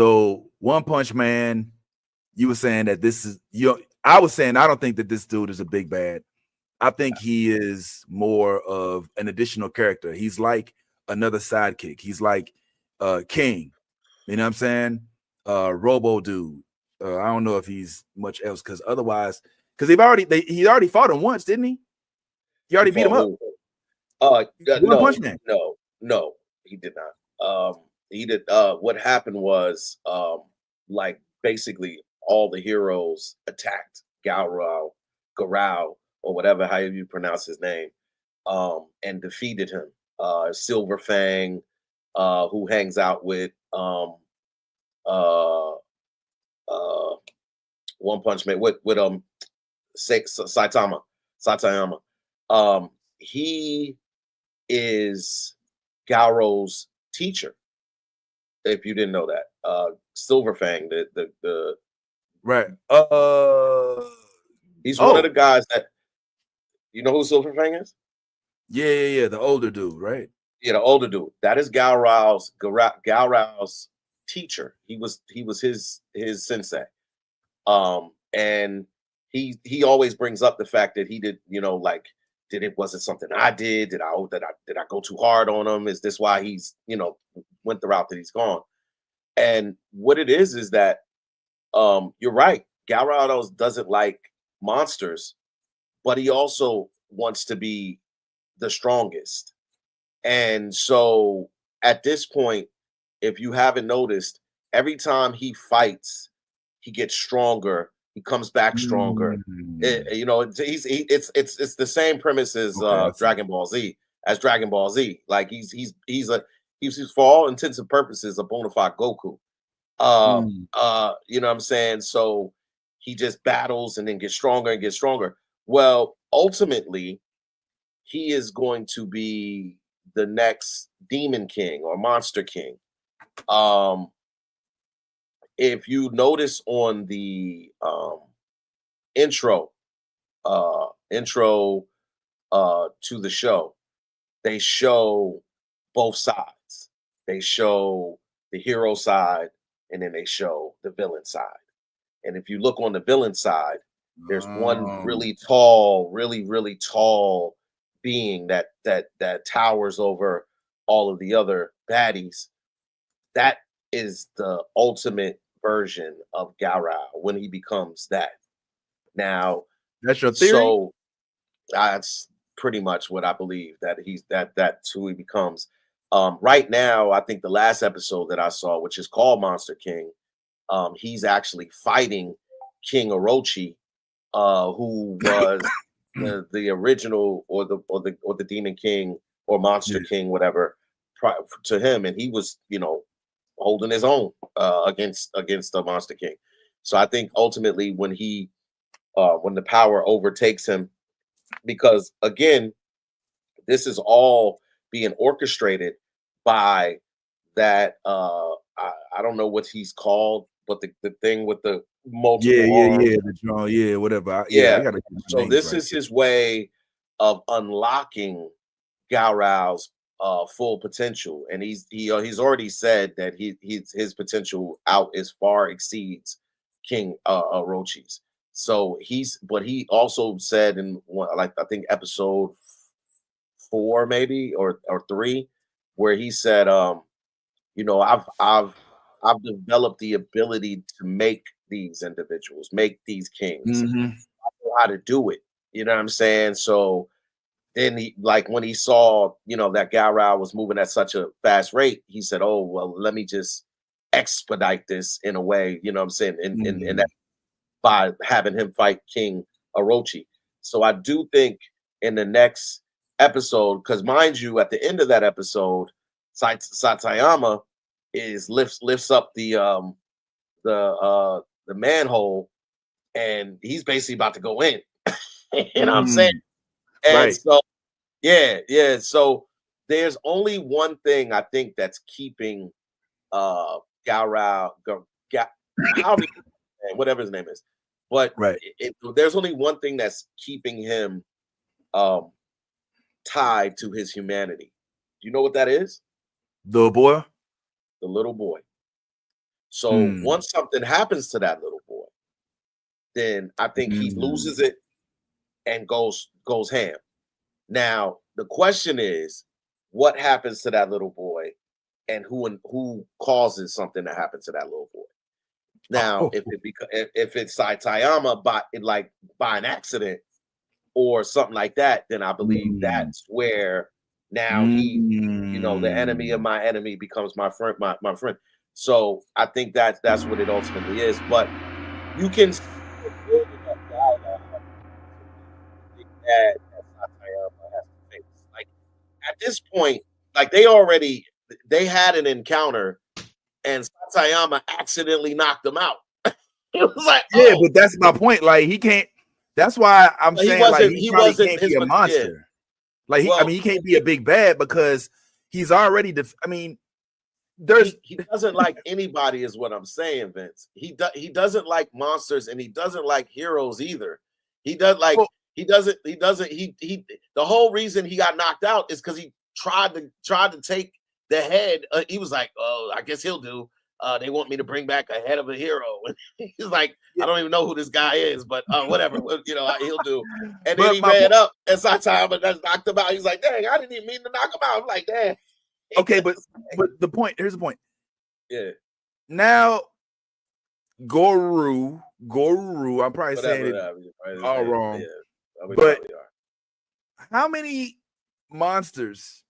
So One Punch Man, you were saying that this is I was saying I don't think that this dude is a big bad. I think he is more of an additional character. He's like another sidekick. He's like King. You know what I'm saying? Robo dude. I don't know if he's much else because otherwise, because he already fought him once, didn't he? He already beat him up. One No, Punch Man. no, he did not. He did. What happened was, like basically all the heroes attacked Garou, or whatever, however you pronounce his name, and defeated him. Silver Fang, who hangs out with uh, uh, One Punch Man with Saitama. He is Garo's teacher. If you didn't know that, Silver Fang, the Right. he's one of the guys that, you know who Silver Fang is. Yeah. The older dude, right? Yeah, the older dude. That is Gaorao's teacher. He was his sensei. And he always brings up the fact that he did, like, was it something I did? Did I go too hard on him? Is this why he's, went the route that he's gone? And what it is that you're right. Galrado doesn't like monsters, but he also wants to be the strongest. And so at this point, if you haven't noticed, every time he fights, he gets stronger. He comes back stronger. It's the same premise as Dragon Ball Z. Like he's for all intents and purposes a bona fide Goku. You know what I'm saying? So he just battles and then gets stronger and gets stronger. Well, ultimately, he is going to be the next Demon King or Monster King. If you notice on the intro to the show, they show both sides. They show the hero side, and then they show the villain side. And if you look on the villain side, there's one really tall, really tall being that towers over all of the other baddies. That is the ultimate version of Garou when he becomes that. Now, that's your theory. So that's pretty much what I believe, that that's who he becomes. Right now, I think the last episode that I saw, which is called Monster King, he's actually fighting King Orochi, who was the original or the Demon King or Monster King, whatever, to him, and he was holding his own against the Monster King. So I think ultimately when the power overtakes him, because again, this is all being orchestrated by that I don't know what he's called, but the thing with the multiple arms. The draw, whatever. I gotta so this is his way of unlocking Gaorao's full potential, and he's already said that his potential far exceeds King Orochi's. So but he also said in I think episode 4 maybe or 3, where he said, I've developed the ability to make these individuals, make these kings. I know how to do it. You know what I'm saying? So then he, like, when he saw, that Garou was moving at such a fast rate, he said, oh, well, let me just expedite this in a way, you know what I'm saying? And that by having him fight King Orochi. So I do think in the next episode, because mind you, at the end of that episode, Satayama lifts up the manhole, and he's basically about to go in. You know what I'm saying? And so yeah. So there's only one thing I think that's keeping Garou, whatever his name is, but there's only one thing that's keeping him tied to his humanity. Do you know what that is? The boy? The little boy. So once something happens to that little boy, then I think he loses it and goes ham. Now the question is, what happens to that little boy, and who causes something to happen to that little boy? Now, if it's Saitama by an accident or something like that, then I believe that's where now he, the enemy of my enemy becomes my friend, my friend. So I think that's what it ultimately is. But you can build enough dialogue that Satayama has to face. Like at this point, like they had an encounter and Satayama accidentally knocked him out. It was like, yeah, but that's my point. Like he can't. That's why I'm saying like he probably can't be a monster. Yeah. Like he can't be a big bad because he's already. He doesn't like anybody, is what I'm saying, Vince. He doesn't like monsters and he doesn't like heroes either. He does like he doesn't. The whole reason he got knocked out is because he tried to take the head. He was like, oh, I guess he'll do. They want me to bring back a head of a hero. He's like, I don't even know who this guy is, but whatever, he'll do. And then he ran up and Saitama just knocked him out. He's like, dang, I didn't even mean to knock him out. I'm like, dang. Okay, but here's the point. Yeah. Now, Goro, I'm probably saying it all wrong. Yeah, but how many monsters,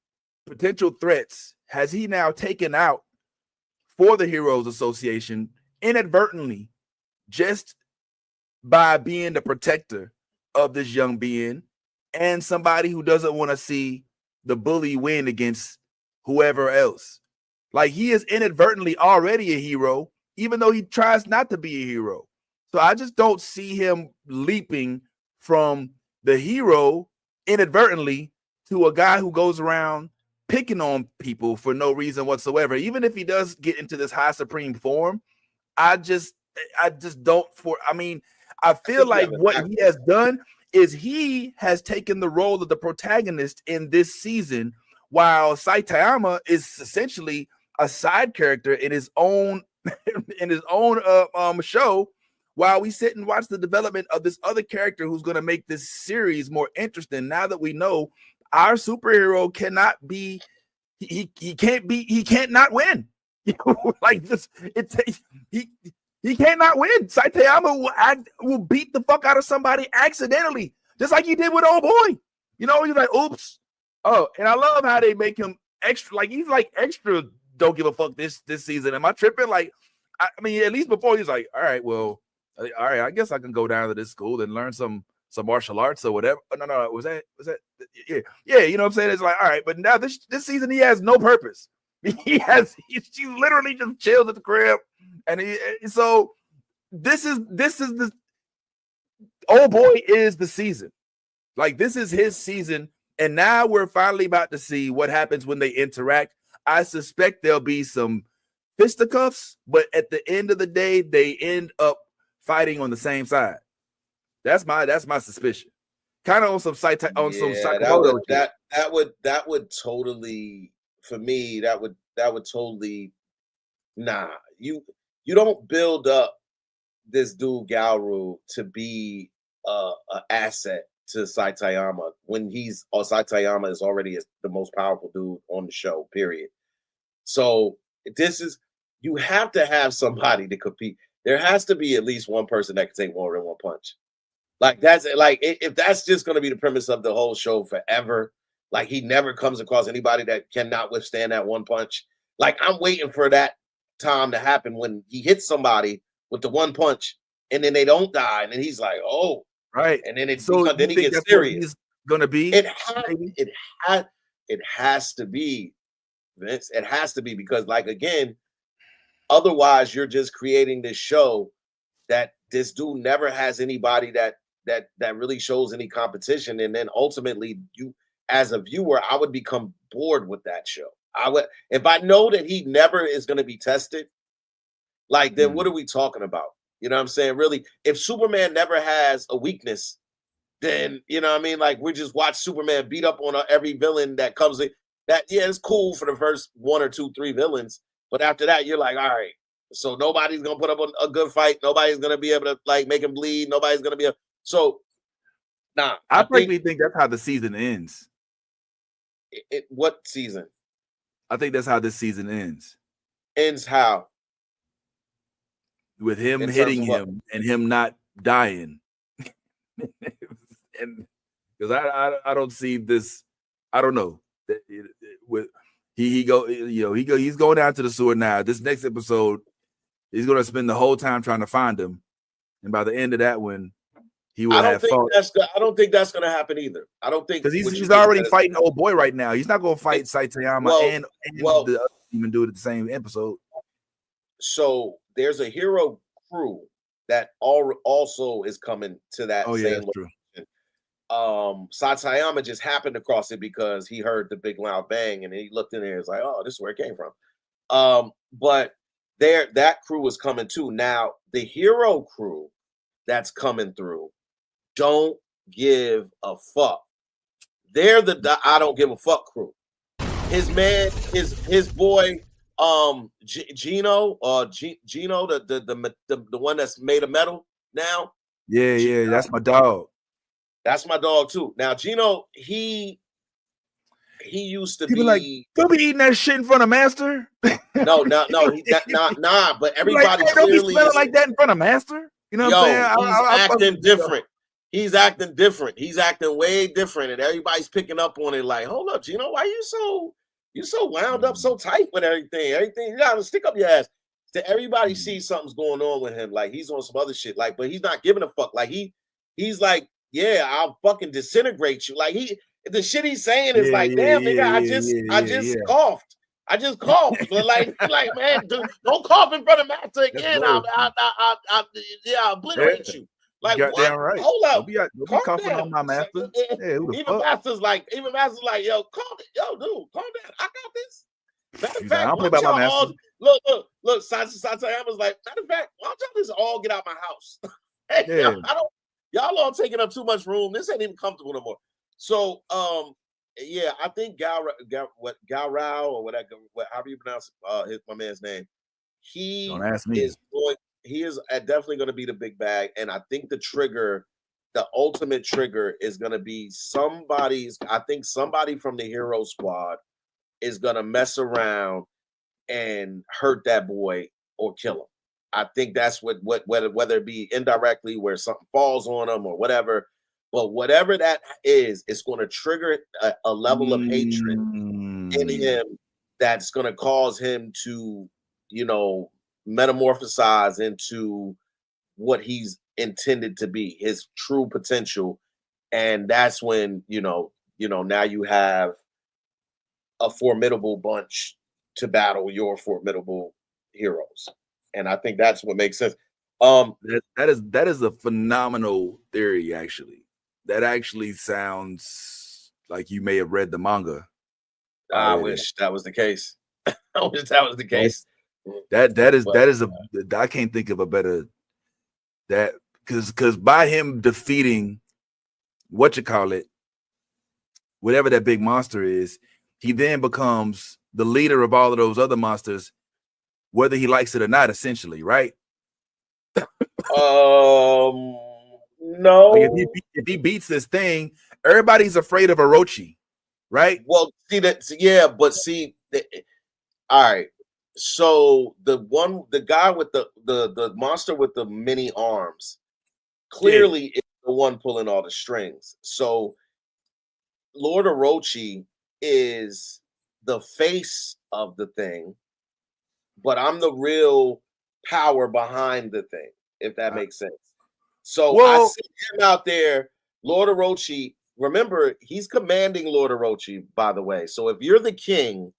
potential threats, has he now taken out for the Heroes Association inadvertently, just by being the protector of this young being and somebody who doesn't want to see the bully win against whoever else? Like he is inadvertently already a hero, even though he tries not to be a hero. So I just don't see him leaping from the hero inadvertently to a guy who goes around picking on people for no reason whatsoever. Even if he does get into this high supreme form, I just don't I feel like what he has done is he has taken the role of the protagonist in this season, while is essentially a side character in his own show, while we sit and watch the development of this other character who's going to make this series more interesting. Now that we know our superhero cannot be, he can't not win. Like this, he cannot win. Saitama will beat the fuck out of somebody accidentally, just like he did with old boy. He's like, oops. Oh, and I love how they make him extra, like he's like extra don't give a fuck this season. Am I tripping? Like, at least before he's like, all right, well, I guess I can go down to this school and learn some martial arts or whatever. No, was that yeah, you know what I'm saying? It's like, all right, but now this season he has no purpose. She literally just chills at the crib, and so this is the old boy is the season. Like this is his season, and now we're finally about to see what happens when they interact. I suspect there'll be some fisticuffs, but at the end of the day, they end up fighting on the same side. That's my suspicion. Kind of on some Sakamoto. That would totally, for me, that would totally, you don't build up this dude Gaoru to be an asset to Saitama when Saitama is already the most powerful dude on the show, period. So you have to have somebody to compete. There has to be at least one person that can take more than one punch. Like that's like if that's just going to be the premise of the whole show forever, like he never comes across anybody that cannot withstand that one punch. Like I'm waiting for that time to happen when he hits somebody with the one punch and then they don't die, and then he's like, oh, right, and then then he gets serious. He's gonna be it has to be, Vince. It has to be, because like again, otherwise you're just creating this show that this dude never has anybody that really shows any competition, and then ultimately you as a viewer, I would become bored with that show. I would, if I know that he never is going to be tested, like then what are we talking about? You know what I'm saying? Really, if Superman never has a weakness, then you know what I mean? Like we just watch Superman beat up on every villain that comes in. That it's cool for the first 1 or 2, 3 villains, but after that, you're like, all right, So nobody's gonna put up a good fight. Nobody's gonna be able to like make him bleed. Nobody's gonna be able. So nah, I frankly think that's how the season ends. What season? I think that's how this season ends. Ends how? With him hitting him and him not dying. And because I don't see this, I don't know. With he's going down to the sewer now. This next episode, he's gonna spend the whole time trying to find him, and by the end of that one, he will have fought. I don't think that's gonna happen either. I don't think because he's already fighting old boy right now. He's not gonna fight Saitama and the other demon dude at the same episode. So there's a hero crew that also is coming to that same that's true. Saitama just happened to cross it because he heard the big loud bang and he looked in there. It's like, oh, this is where it came from. But that crew is coming too. Now the hero crew that's coming through don't give a fuck. They're the I don't give a fuck crew. His man, his boy, Gino, Gino, the one that's made of metal now. Yeah, that's my dog. That's my dog too. Now, Gino, he used to be like, don't be eating that shit in front of Master. No, nah. But everybody like, don't be smelling like that in front of Master. You know what I'm saying? He's acting different. He's acting different. He's acting way different, and everybody's picking up on it. Like, hold up, Gino, why you so wound up, so tight with everything? Everything you gotta stick up your ass. To everybody sees something's going on with him. Like he's on some other shit. Like, but he's not giving a fuck. Like he's like, yeah, I'll fucking disintegrate you. Like the shit he's saying is like, damn, nigga, I just coughed. I just coughed. But like, man, dude, don't cough in front of Master again. I'll obliterate you. Like, what? Damn right. Hold up. Don't be coughing down on my Master. Even Master's like, yo, dude, calm down. I got this. Matter of fact, I don't play about my Master. Look, Satayama's like, matter of fact, why don't y'all just all get out my house? Hey, y'all all taking up too much room. This ain't even comfortable no more. So, yeah, I think Gal Rao or whatever, however you pronounce my man's name, don't ask me. He is definitely going to be the big bag, and I think the ultimate trigger is going to be somebody from the hero squad is going to mess around and hurt that boy or kill him. I think that's whether it be indirectly where something falls on him or whatever, but whatever that is, it's going to trigger a level of hatred in him that's going to cause him to, metamorphosize into what he's intended to be, his true potential. And that's when, now you have a formidable bunch to battle your formidable heroes. And I think that's what makes sense. That is a phenomenal theory, actually. That actually sounds like you may have read the manga. I wish that was the case. I wish that was the case. I can't think of a better because by him defeating whatever that big monster is, he then becomes the leader of all of those other monsters, whether he likes it or not, essentially, right? No. Like if he beats this thing, everybody's afraid of Orochi, right? Well, all right. So the guy with the monster with the many arms clearly is the one pulling all the strings. So Lord Orochi is the face of the thing, but I'm the real power behind the thing, if that makes sense. So I see him out there, Lord Orochi. Remember, he's commanding Lord Orochi, by the way. So if you're the king,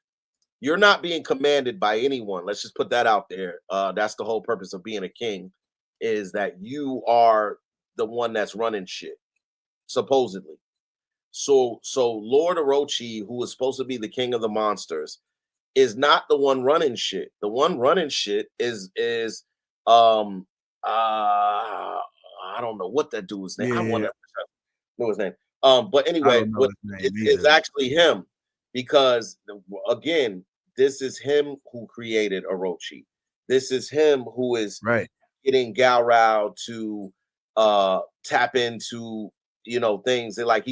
you're not being commanded by anyone. Let's just put that out there. That's the whole purpose of being a king, is that you are the one that's running shit, supposedly. So Lord Orochi, who is supposed to be the king of the monsters, is not the one running shit. The one running shit is I don't know what that dude's name. I want to know his name. But anyway, it's actually him, because again, this is him who created Orochi. This is him who is Right. getting Gao to tap into, things that like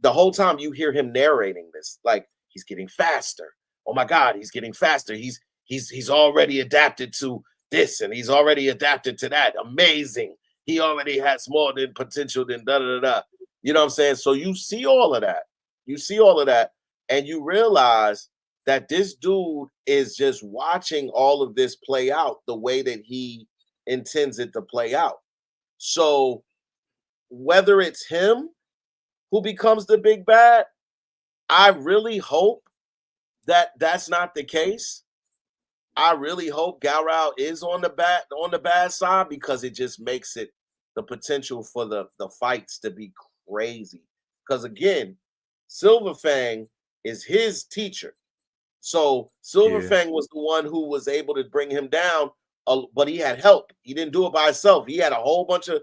the whole time you hear him narrating this, like he's getting faster. Oh my God, he's getting faster. He's already adapted to this and he's already adapted to that. Amazing. He already has more than potential than da da da da. You know what I'm saying? So you see all of that. You see all of that, and you realize that this dude is just watching all of this play out the way that he intends it to play out. So whether it's him who becomes the big bad, I really hope that that's not the case. I really hope Gao is on the bad side, because it just makes it the potential for the fights to be crazy. Because again, Silver Fang is his teacher. So Silver Yeah. Fang was the one who was able to bring him down, but he had help. He didn't do it by himself. He had a whole bunch of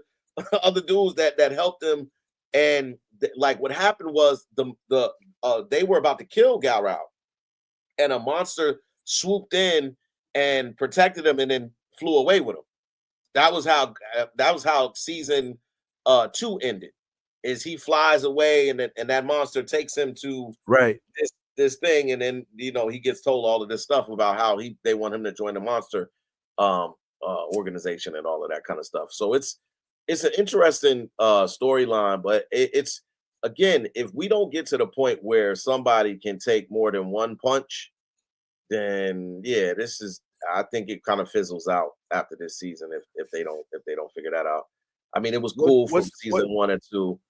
other dudes that helped him. And like what happened was they were about to kill Gao, and a monster swooped in and protected him, and then flew away with him. That was how season 2 ended. Is he flies away, and that monster takes him to Right. this thing, and then he gets told all of this stuff about how they want him to join the monster organization and all of that kind of stuff. So it's an interesting storyline, but it's again, if we don't get to the point where somebody can take more than one punch, then yeah, I think it kind of fizzles out after this season if they don't figure that out. I mean, it was cool from season 1 and 2,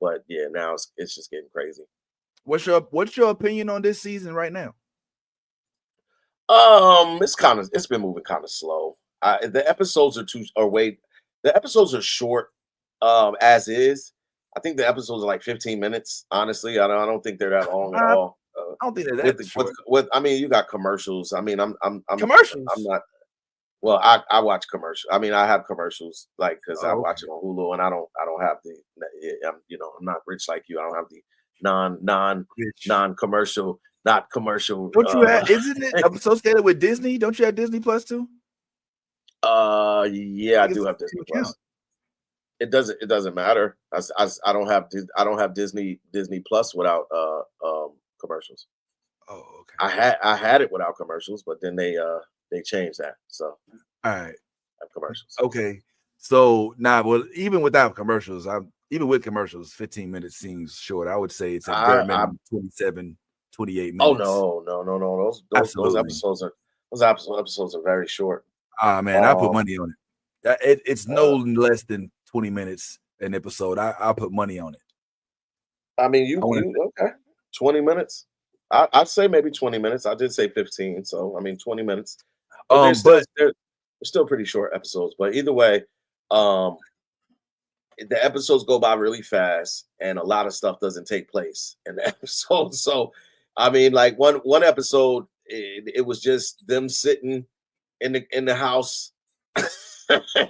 but yeah, now it's just getting crazy. What's your opinion on this season right now? It's been moving kind of slow. The episodes the episodes are short, as is. I think the episodes are like 15 minutes. Honestly, I don't think they're that long at all. I don't think they're that short. I mean, you got commercials. I mean, I'm commercials. I'm not. Well, I watch commercials. I mean, I have commercials like because I watch it on Hulu, and I don't have the. I'm not rich like you. I don't have the non-commercial, not commercial. Don't you have? Isn't it associated with Disney? Don't you have Disney Plus too? Yeah, I do have Disney Plus. It doesn't matter. I don't have Disney Plus without commercials. Oh, okay. I had it without commercials, but then they changed that. So all right, I have commercials. Okay, so now, even without commercials, even with commercials, 15 minutes seems short. I would say it's at bare minimum 27, 28 minutes. Oh no. Those episodes are very short. Ah man, I put money on it. It's no less than 20 minutes an episode. I'll put money on it. I mean, okay, 20 minutes. I'd say maybe 20 minutes. I did say 15, so I mean 20 minutes. But they're still pretty short episodes. But either way, the episodes go by really fast, and a lot of stuff doesn't take place in the episode. So, I mean, like one episode, it was just them sitting in the house,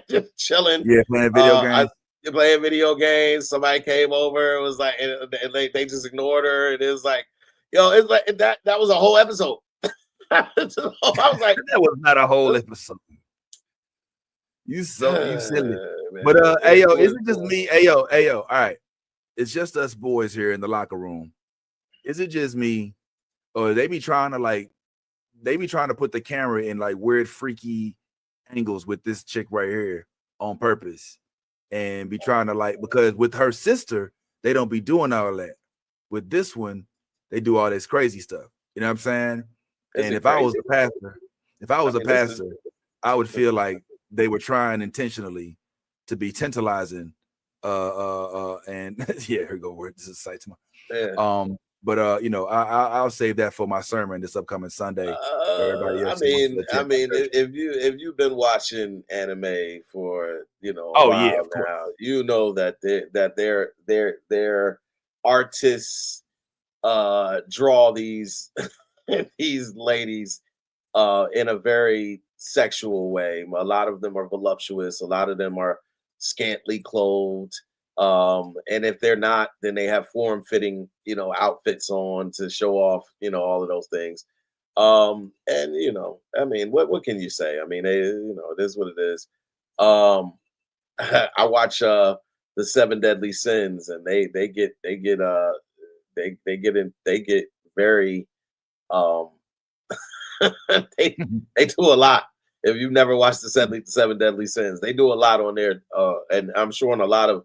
just chilling. Yeah, playing video games. Playing video games. Somebody came over. It was like, and they just ignored her. And it was like, it's like that was a whole episode. I was like, that was not a whole episode. You silly. But ayo, is it just me? Ayo. All right. It's just us boys here in the locker room. Is it just me? Or they be trying to put the camera in like weird freaky angles with this chick right here on purpose, and be trying to because with her sister, they don't be doing all that. With this one, they do all this crazy stuff. You know what I'm saying? And if I was a pastor, I would feel like they were trying intentionally to be tantalizing. And yeah, here go word. This is site tomorrow. But I'll save that for my sermon this upcoming Sunday. I mean, if you've been watching anime for a while now, you know that their artists draw these these ladies in a very sexual way. A lot of them are voluptuous. A lot of them are scantily clothed. And if they're not, then they have form-fitting, outfits on to show off, all of those things. And I mean, what can you say? I mean, it is what it is. Um, I watch the Seven Deadly Sins, and they get very um they they do a lot. If you've never watched the Seven Deadly Sins, they do a lot on there, and I'm sure on a lot of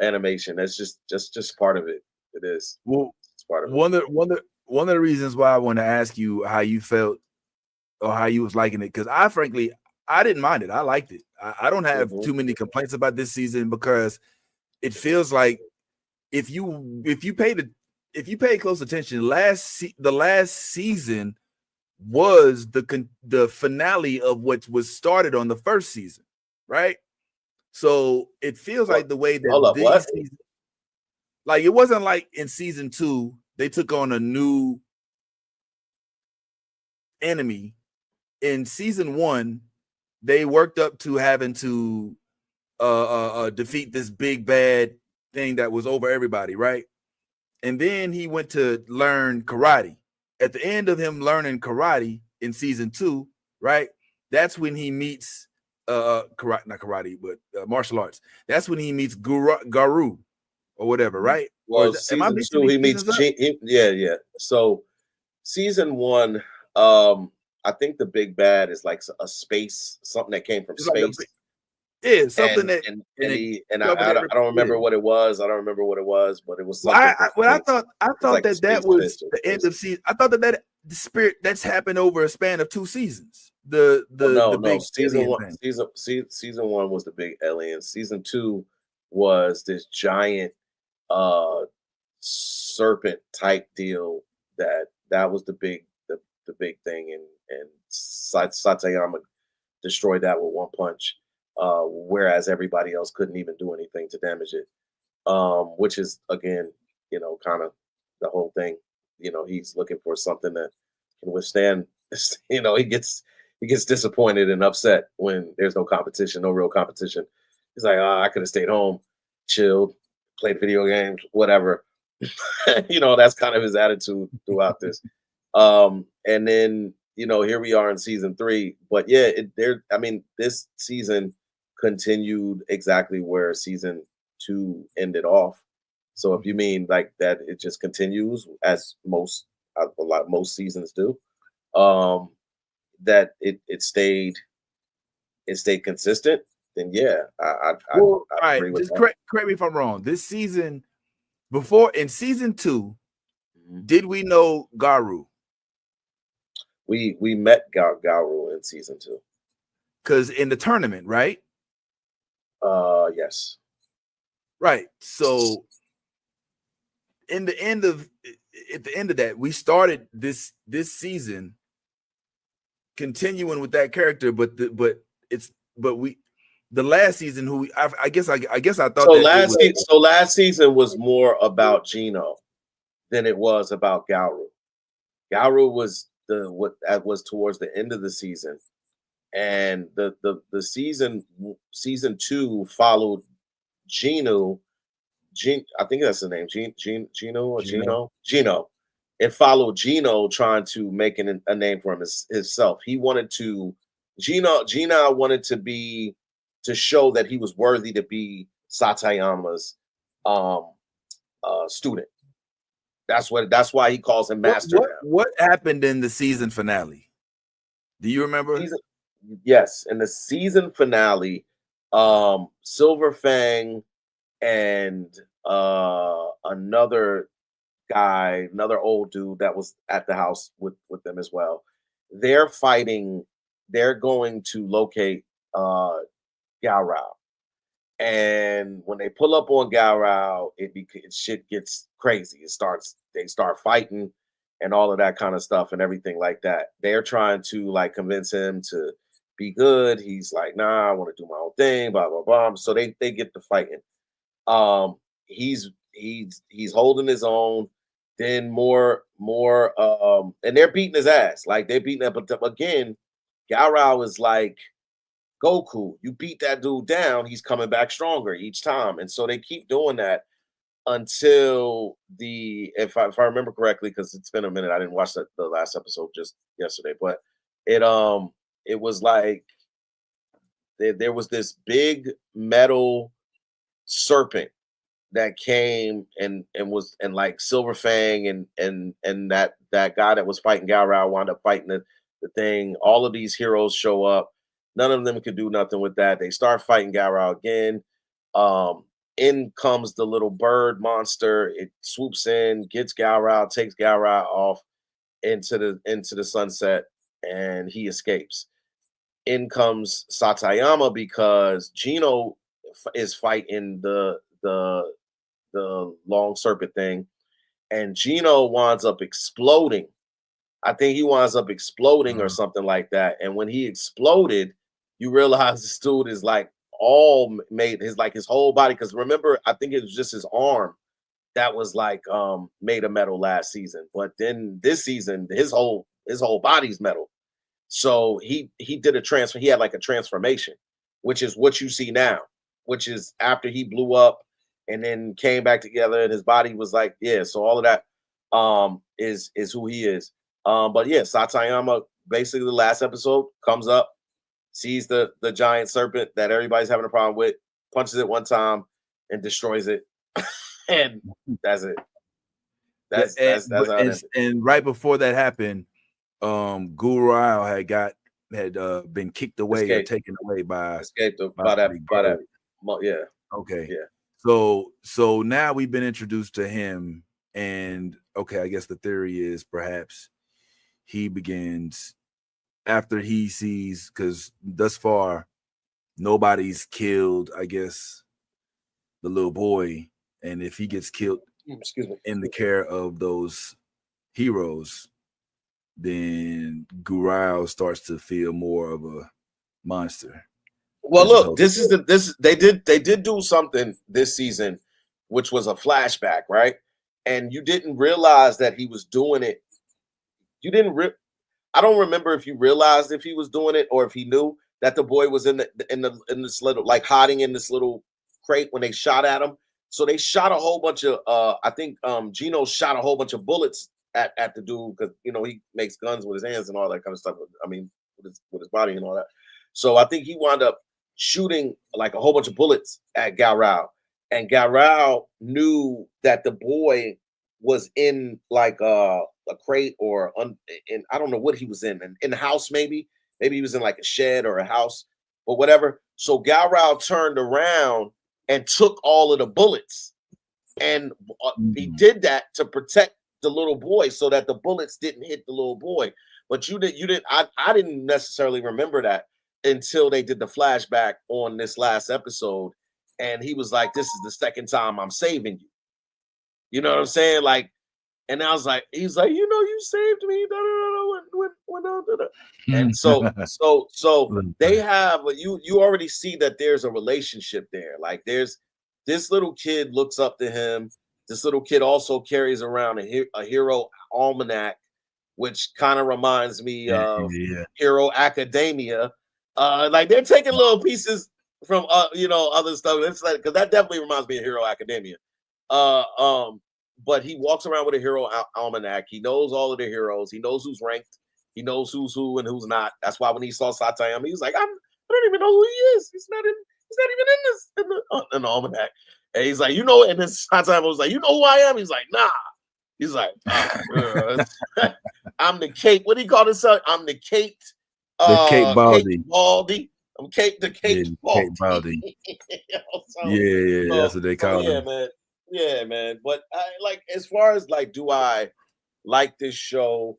animation. That's just part of it. It is. Well, It's part of it. one of the reasons why I want to ask you how you felt or how you was liking it, because I didn't mind it. I liked it. I don't have Mhm. too many complaints about this season because it feels like if you paid close attention, the last season was the finale of what was started on the first season, right? So it feels What? like the way Hold that up. What? these seasons, like it wasn't like in season 2 they took on a new enemy. In season 1 they worked up to having to defeat this big bad thing that was over everybody, right? And then he went to learn karate. At the end of him learning karate in season 2, right? That's when he meets karate, not karate, but martial arts. That's when he meets Garu or whatever, right? Or Well, am I season mixing two, these he meets seasons up? Yeah, yeah. So season one, I think the big bad is like a space, something that came from It's like space, something and that and and and it he and covered I don't yeah. remember what it was. I don't remember what it was, but it was Well, something from I space. It's thought like a that space was fish or the end space. of season. I thought that the spirit that's happened over a span of 2 seasons. Oh, no, The no. big Season alien one, thing. season one was the big alien. Season two was this giant uh serpent type deal that was the big thing, and Satayama destroyed that with one punch, whereas everybody else couldn't even do anything to damage it. Which is again, kind of the whole thing. He's looking for something that can withstand. He gets disappointed and upset when there's no competition, no real competition. He's like, I could have stayed home, chilled, played video games, whatever. That's kind of his attitude throughout this. And then here we are in season three. But yeah, I mean, this season continued exactly where season two ended off. So if you mean like that, it just continues as most seasons do. Um, that it stayed consistent. Then yeah, Well, I all right, agree with just that. correct me if I'm wrong. This season, before in season 2, Mhm. did we know Garu? We met Garu in season two. Because in the tournament, right? Yes. Right. So in the end of at the end of that, we started this season continuing with that character, but we the last season I guess I thought that it was So last season was more about Gino than it was about Gauru. Gauru was the what that was towards the end of the season, and the season two followed Gino. I think that's the name. Gino or Gino. Gino. It followed Gino trying to make a name for himself. He wanted to Gina wanted to show that he was worthy to be Satayama's um student. That's why he calls him master now. What happened in the season finale? Do you remember? Season, yes, in the season finale, Silver Fang and another guy, another old dude that was at the house with them as well. They're fighting. They're going to locate Gaurao, and when they pull up on Gaurao, shit gets crazy. They start fighting and all of that kind of stuff and everything like that. They're trying to like convince him to be good. He's like, nah, I want to do my own thing, blah blah blah. So they get to fighting. He's holding his own. Then more and they're beating his ass. Like they're beating up, but again, Gaurao is like Goku. You beat that dude down, he's coming back stronger each time. And so they keep doing that. until if I remember correctly, because it's been a minute, I didn't watch the last episode just yesterday, but it was like there was this big metal serpent that came and was and like Silver Fang and that guy that was fighting Gaurau wound up fighting the thing. All of these heroes show up. None of them could do nothing with that. They start fighting Gaurau again. In comes the little bird monster. It swoops in, gets Gaurau, takes Gaurau off into the sunset, and he escapes. In comes Satayama because Gino is fighting the long serpent thing, and Gino winds up exploding. I think he winds up exploding or something like that. And when he exploded, you realize this dude is like all made his whole body. Because remember, I think it was just his arm that was like made of metal last season. But then this season, his whole body's metal. So he did a transfer. He had like a transformation, which is what you see now, which is after he blew up and then came back together and his body was like, yeah. So all of that is who he is. But yeah, Satayama, basically the last episode, comes up, sees the giant serpent that everybody's having a problem with, punches it one time and destroys it. And that's it. That's how it ended. And right before that happened, Guru Rao had been kicked away or taken away by that. Yeah. Okay. Yeah. So now we've been introduced to him, and okay, I guess the theory is perhaps he begins after he sees, because thus far nobody's killed, I guess, the little boy, and if he gets killed in the care of those heroes, then Gurao starts to feel more of a monster. Well, look, they did do something this season, which was a flashback, right? And you didn't realize that he was doing it. I don't remember if you realized if he was doing it or if he knew that the boy was in this little, like, hiding in this little crate when they shot at him. So they shot a whole bunch of I think Gino shot a whole bunch of bullets at the dude, because he makes guns with his hands and all that kind of stuff. I mean, with his body and all that. So I think he wound up shooting like a whole bunch of bullets at Gaurau, and Gaurau knew that the boy was in like a crate or in I don't know what he was in the house, maybe he was in like a shed or a house or whatever. So Gaurau turned around and took all of the bullets, and he did that to protect the little boy so that the bullets didn't hit the little boy. But you didn't. I didn't necessarily remember that until they did the flashback on this last episode, and he was like, "This is the second time I'm saving you." You know what I'm saying? Like, and I was like, he's like, you saved me. And so they have you already see that there's a relationship there. Like, there's this little kid looks up to him. This little kid also carries around a hero almanac, which kind of reminds me of Hero Academia. Like, they're taking little pieces from other stuff. It's like, because that definitely reminds me of Hero Academia. But he walks around with a hero almanac. He knows all of the heroes. He knows who's ranked. He knows who's who and who's not. That's why when he saw Satayama, he was like, I don't even know who he is. He's not even in the almanac. And he's like, and then Satayama was like, who I am? He's like, nah. He's like, I'm the Kate. What do you call himself? I'm the Kate. Kate Baldy. I'm Kate Baldy. That's what they call him. Man. Yeah, man. But as far as do I like this show?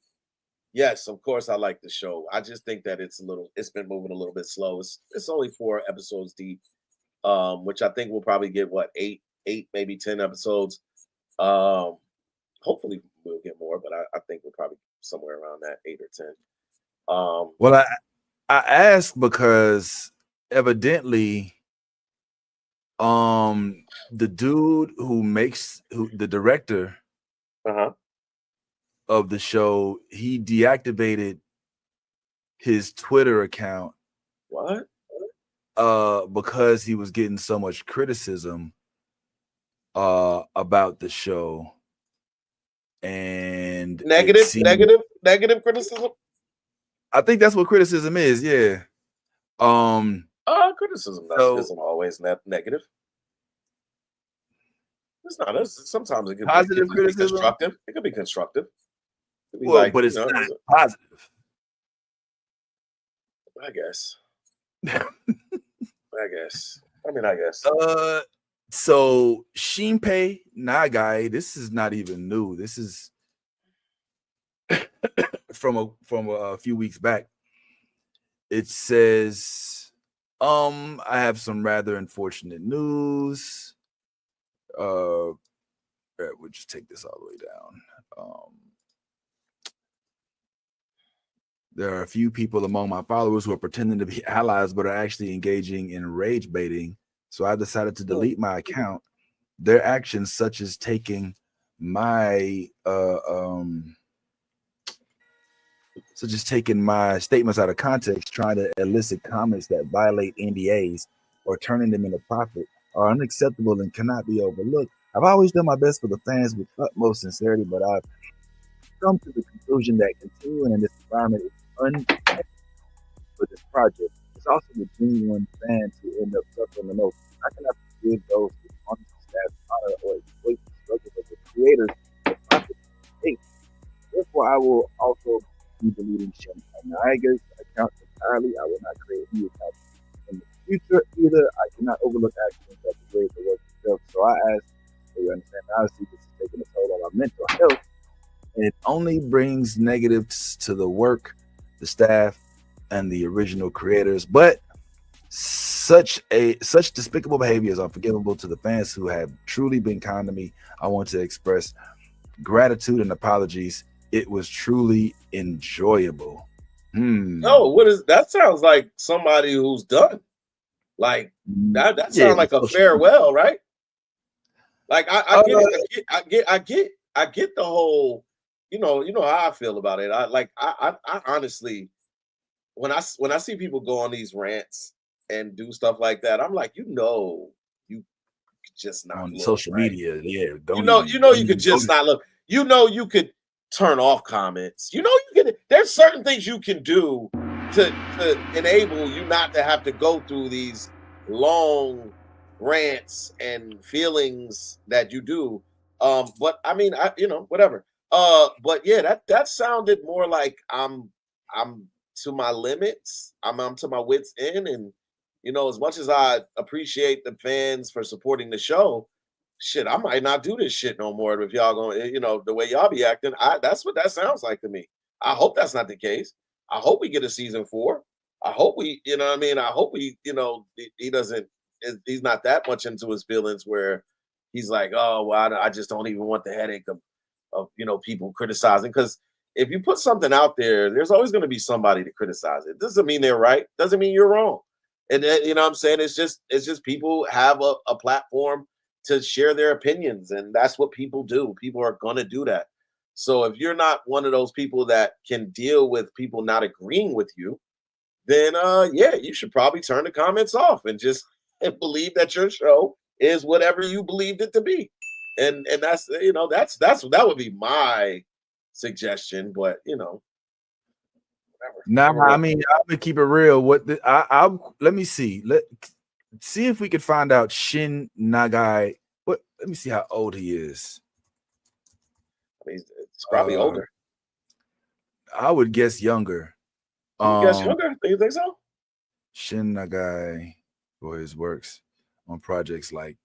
Yes, of course I like the show. I just think that it's been moving a little bit slow. It's only 4 episodes deep, which I think we'll probably get 8, maybe 10 episodes. Hopefully we'll get more, but I think we're probably somewhere around that 8 or 10. Well, I asked because evidently the dude the director of the show, he deactivated his Twitter account. What? Because he was getting so much criticism about the show, and Negative criticism. I think that's what criticism is. Yeah. Criticism So isn't always negative. It's not. Sometimes it positive be criticism. constructive. It could be constructive. It could be Well, but it's not positive. I guess. I guess. I guess. So Shinpei Nagai, this is not even new. This is from a few weeks back. It says, I have some rather unfortunate news. We'll just take this all the way down. There are a few people among my followers who are pretending to be allies, but are actually engaging in rage baiting. So I decided to delete my account. Their actions, such as taking my statements out of context, trying to elicit comments that violate NDAs, or turning them into profit, are unacceptable and cannot be overlooked. I've always done my best for the fans with utmost sincerity, but I've come to the conclusion that continuing in this environment is unacceptable for this project. It's also the genuine fans who end up suffering the most. I cannot forgive those who honestly staff honor or exploit the struggles of the creators of profit. Therefore, I will also be deleting Shin Naga's account entirely. I will not create new accounts in the future either. I cannot overlook actions that degrade the work itself. So I ask, so you understand, obviously this is taking a toll on our mental health, and it only brings negatives to the work, the staff, and the original creators. But such despicable behavior is unforgivable to the fans who have truly been kind to me. I want to express gratitude and apologies. It was truly enjoyable. Oh, what is that? Sounds like somebody who's done. Like that sounds like a farewell, right? Like I get the whole, you know how I feel about it. I honestly, when I see people go on these rants and do stuff like that, I'm like, you just not on look, social right? media. Yeah, you could just not look. You could turn off comments. You can. There's certain things you can do to enable you not to have to go through these long rants and feelings that you do. But I mean, whatever. But yeah, that sounded more like I'm to my limits. I'm to my wits' end, and as much as I appreciate the fans for supporting the show, shit, I might not do this shit no more if y'all going, the way y'all be acting. That's what that sounds like to me. I hope that's not the case. I hope we get a season 4. I hope we, I hope we, he doesn't, he's not that much into his feelings where he's like, oh, well, I just don't even want the headache of people criticizing. Because if you put something out there, there's always going to be somebody to criticize it. Doesn't mean they're right. Doesn't mean you're wrong. And what I'm saying? It's just people have a platform to share their opinions, and that's what people do. People are going to do that. So if you're not one of those people that can deal with people not agreeing with you, then yeah, you should probably turn the comments off and just believe that your show is whatever you believed it to be. And that's that would be my suggestion, but whatever. Nah, I mean, I'm gonna keep it real. Let me see. Let's see if we could find out Shin Nagai. Let me see how old he is. I mean, it's probably older. I would guess younger. You guess younger? Do you think so? Shin Nagai for his works on projects like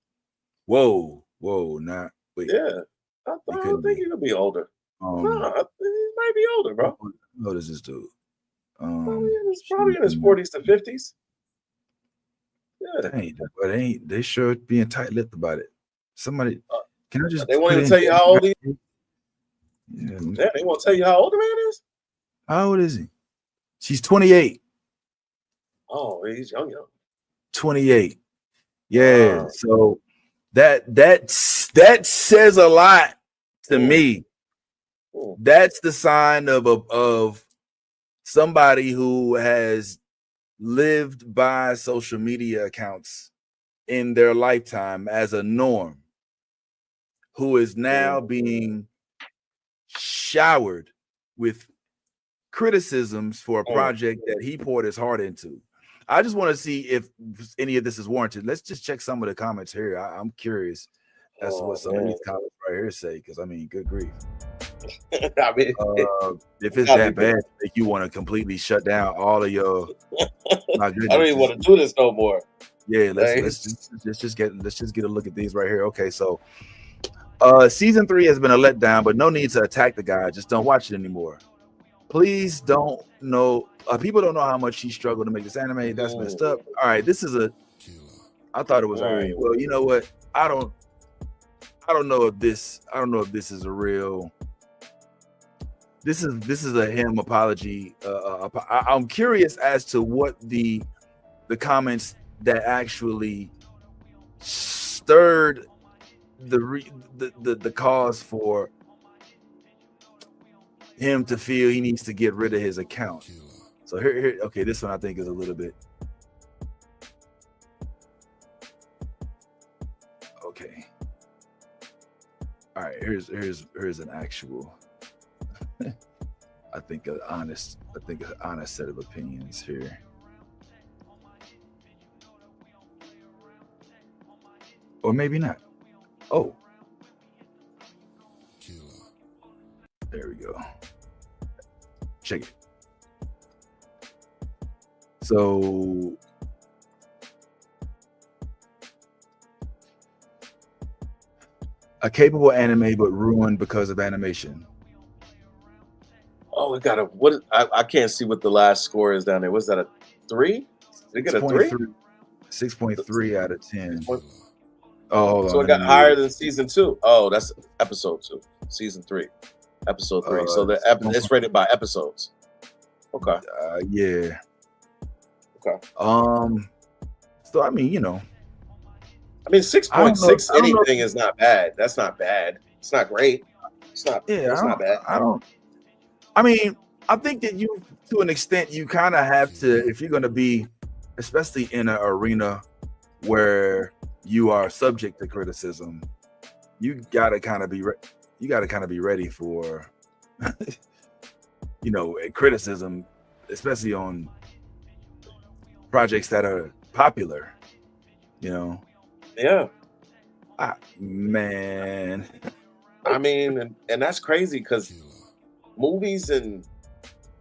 wait. Yeah, I don't think he could be older. No, he might be older, bro. How old is this dude? Probably in his 40s to 50s. Yeah, they sure being tight-lipped about it. Somebody, can I just? They won't even tell you how old he is. Yeah, they won't tell you how old the man is. How old is he? She's 28. Oh, he's young. 28. Yeah. So that says a lot to me. That's the sign of somebody who has lived by social media accounts in their lifetime as a norm. who is now being showered with criticisms for a project that he poured his heart into. I just want to see if any of this is warranted. Let's just check some of the comments here. I'm curious as to what some of these comments right here say, because I mean, good grief. I mean, if it's that bad, make you want to completely shut down all of your. My goodness, I don't even want to do this no more. Yeah, let's just get a look at these right here. Okay, so season 3 has been a letdown, but no need to attack the guy. Just don't watch it anymore. Please don't know. People don't know how much he struggled to make this anime. That's messed up. All right, this is I thought it was all right. Well, you know what? I don't know if this is a real. This is a him apology. I'm curious as to what the comments that actually stirred the cause for him to feel he needs to get rid of his account. So here, okay, this one I think is a little bit okay. All right, here's an actual. I think an honest set of opinions here. Or maybe not. Oh. There we go. Check it. So a capable anime but ruined because of animation. Oh, we got what? I can't see what the last score is down there. Was that a 3? Did it get a 3? 6.3 out of 10. Oh, hold so on, it got higher than season 2. Oh, that's episode 2, season 3, episode 3. So it's rated by episodes. Okay. Yeah. Okay. So I mean, you know. I mean, 6.6 anything is not bad. That's not bad. It's not great. It's not. Yeah, it's not bad. I mean, I think that you, to an extent, you kind of have to, if you're going to be, especially in an arena where you are subject to criticism, you gotta kind of be ready for, criticism, especially on projects that are popular. Yeah. Man. I mean, and that's crazy because movies and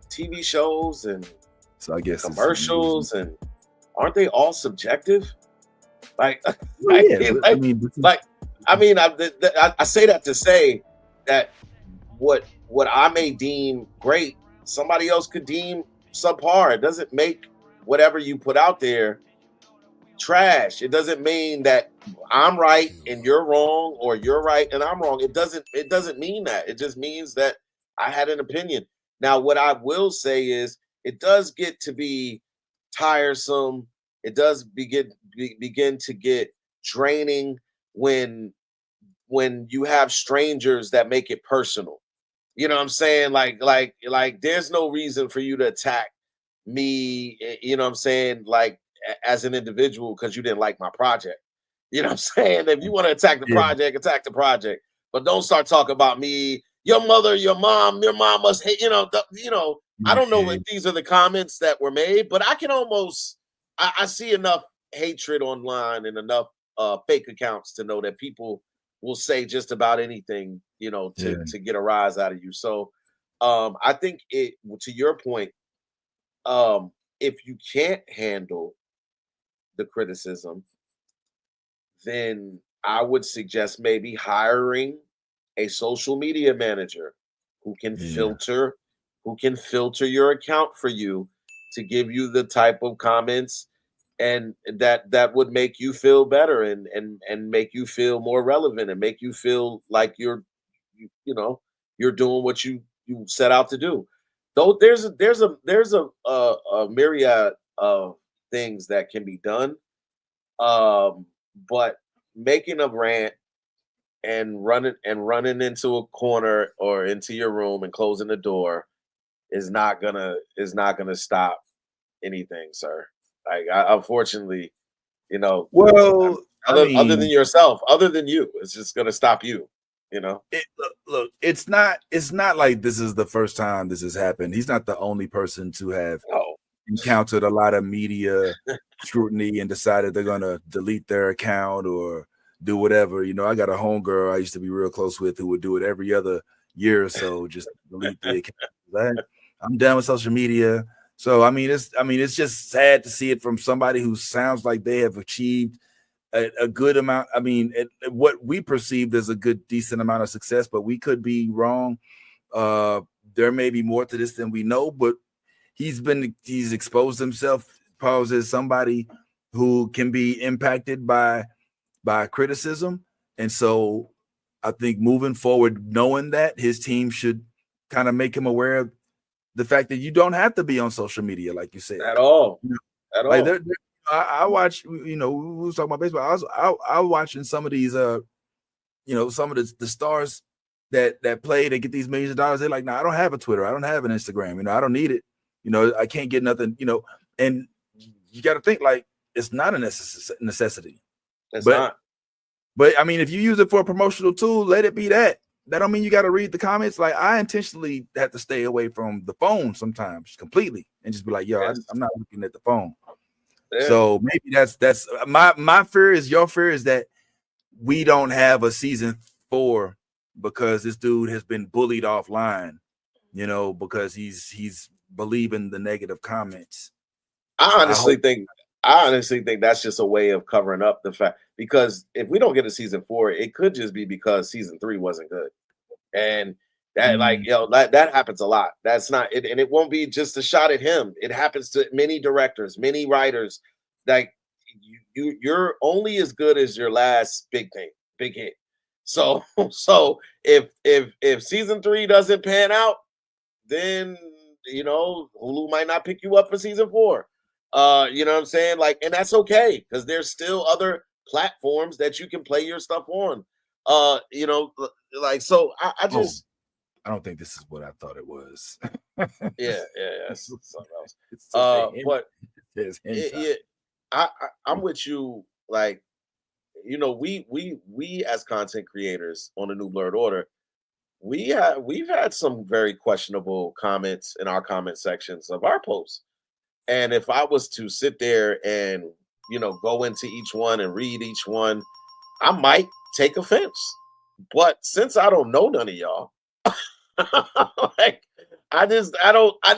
TV shows and so I guess commercials and aren't they all subjective? I say that to say that what I may deem great, somebody else could deem subpar. It doesn't make whatever you put out there trash. It doesn't mean that I'm right and you're wrong, or you're right and I'm wrong. It doesn't mean that. It just means that I had an opinion. Now, what I will say is it does get to be tiresome. It does begin to get draining when you have strangers that make it personal. You know what I'm saying? Like there's no reason for you to attack me, you know what I'm saying, like as an individual because you didn't like my project. You know what I'm saying? If you want to attack the project, attack the project. But don't start talking about me, your mother, your mom must hate, I don't know if these are the comments that were made, but I can almost I see enough hatred online and enough fake accounts to know that people will say just about anything, to get a rise out of you. So I think to your point, if you can't handle the criticism, then I would suggest maybe hiring a social media manager who can filter your account for you to give you the type of comments and that would make you feel better and make you feel more relevant and make you feel like you're doing what you set out to do. Though there's a myriad of things that can be done, but making a rant and running into a corner or into your room and closing the door is not gonna stop anything, sir. Like unfortunately, well, other than yourself, other than you, it's just gonna stop you. You know, Look, it's not like this is the first time this has happened. He's not the only person to have no, encountered a lot of media scrutiny and decided they're gonna delete their account or do whatever. You know, I got a homegirl I used to be real close with who would do it every other year or so, just delete the account. I'm done with social media. So I mean, it's just sad to see it from somebody who sounds like they have achieved a good amount. I mean, what we perceived as a good, decent amount of success, but we could be wrong. There may be more to this than we know, but he's exposed himself, Paul, as somebody who can be impacted by criticism. And so I think moving forward, knowing that, his team should kind of make him aware of the fact that you don't have to be on social media, like you said. at all. At Like all. I watch, you know, we was talking about baseball. I was watching some of these you know, some of the stars that play, they get these millions of dollars. They're like, no, I don't have a Twitter, I don't have an Instagram, you know, I don't need it. You know, I can't get nothing, you know, and you got to think like it's not a necessity. It's not. But I mean, if you use it for a promotional tool, let it be that. That don't mean you got to read the comments. Like I intentionally have to stay away from the phone sometimes completely and just be like, yo, Yes. I'm not looking at the phone. Yeah. So maybe that's my fear is your fear is that we don't have a season 4 because this dude has been bullied offline, you know, because he's believing the negative comments. I honestly think that's just a way of covering up the fact, because if we don't get a season 4, it could just be because season 3 wasn't good. And that like, you know, that happens a lot. That's not it, and it won't be just a shot at him. It happens to many directors, many writers. Like you're only as good as your last big hit. So if season 3 doesn't pan out, then you know Hulu might not pick you up for season 4. You know what I'm saying? Like, and that's okay because there's still other platforms that you can play your stuff on. You know, like so I just I don't think this is what I thought it was. yeah, it's something else. But I'm with you. Like, you know, we as content creators on the New Blurred Order, we've had some very questionable comments in our comment sections of our posts. And if I was to sit there and, you know, go into each one and read each one, I might take offense. But since I don't know none of y'all, like I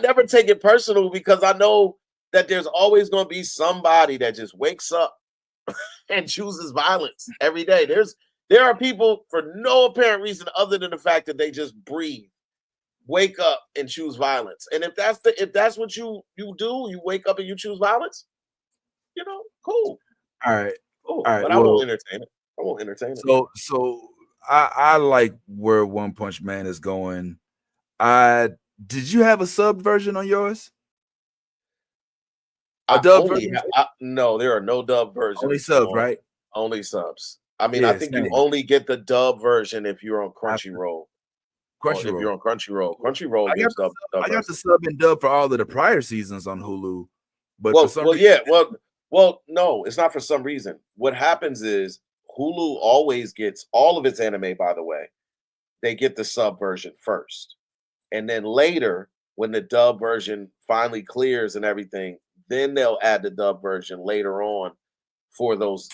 never take it personal because I know that there's always going to be somebody that just wakes up and chooses violence every day. There are people for no apparent reason other than the fact that they just breathe, wake up and choose violence. And if that's what you do, you wake up and you choose violence, you know, cool. All right. Cool. All right. But well, I won't entertain it. I won't entertain it. So I like where One Punch Man is going. Did you have a sub version on yours? A dub version? No, there are no dub versions. Only subs, right? Only subs. I mean, I think you only get the dub version if you're on Crunchyroll. If you're on Crunchyroll, Crunchyroll gives dub. I got the sub and dub for all of the prior seasons on Hulu. But no, it's not for some reason. What happens is Hulu always gets all of its anime, by the way. They get the sub version first. And then later, when the dub version finally clears and everything, then they'll add the dub version later on for those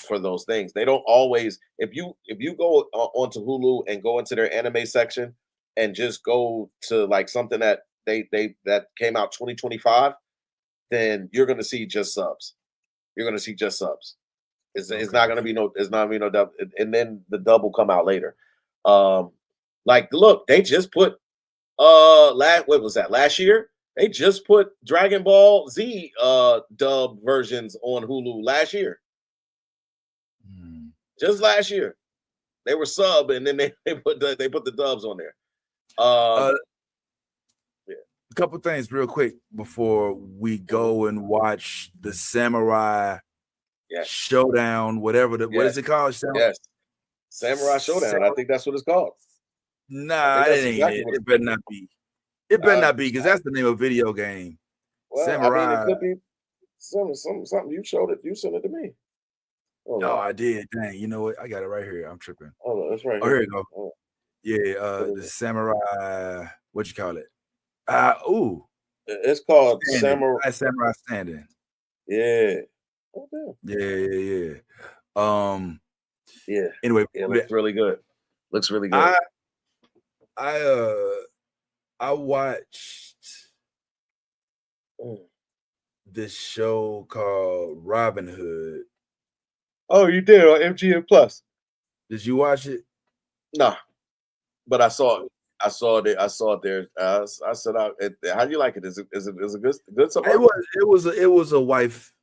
things. They don't always, if you go onto Hulu and go into their anime section and just go to like something that that came out 2025, then you're gonna see just subs. You're gonna see just subs. It's not gonna be no dub, and then the dub will come out later. Like look, they just put what was that last year? They just put Dragon Ball Z dub versions on Hulu last year. Just last year. They were sub and then they put the dubs on there. A couple things real quick before we go and watch the Samurai Showdown, whatever what is it called? Samurai Showdown. I think that's what it's called. Nah, it ain't exactly it better not be. It better not be because that's the name of a video game. Well, Samurai. I mean, it could be something you showed it. You sent it to me. Oh, I did. Dang, you know what? I got it right here. I'm tripping. Oh, that's right. Oh, here you go. The samurai. What you call it? It's called Standing. Samurai. Samurai Standing. Yeah. Yeah. Yeah. Anyway, it looks really good. Looks really good. I watched this show called Robin Hood. Oh, you did on MGM Plus. Did you watch it? Nah, but I saw it. I saw it there. I said, "How do you like it? Is it a good something?" It was a wife.